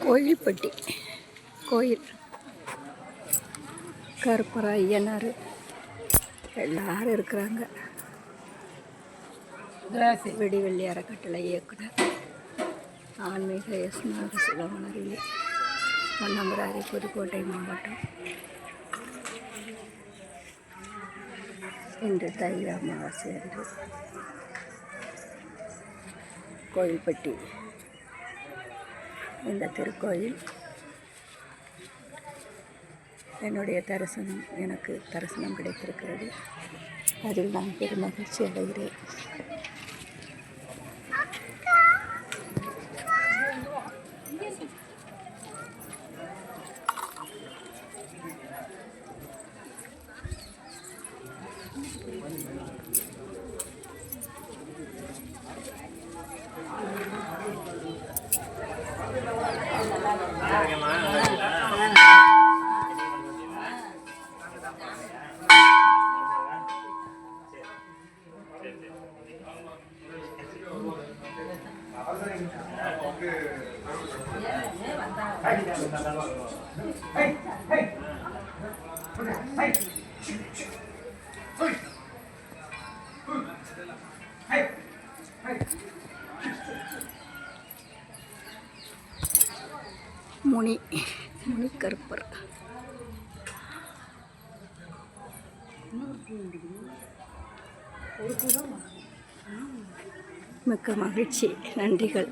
கோயில்பட்டி கோயில் கருப்பர் ஐயனார் எல்லாரும் இருக்கிறாங்க. விடிவெள்ளி அறக்கட்டளை இயக்குனர் ஆன்மீக எஸ் நாகசிவமணரிலே மன்னம்பராரி புதுக்கோட்டை மாவட்டம். இன்று தை அமாவாசை அன்று கோயில்பட்டி இந்த திருக்கோயில் என்னுடைய எனக்கு தரிசனம் கிடைத்திருக்கிறது. அதில் நான் பெருமகிழ்ச்சி அடைகிறேன். முனி கருப்பர் மிக்க மகிழ்ச்சி. நன்றிகள்.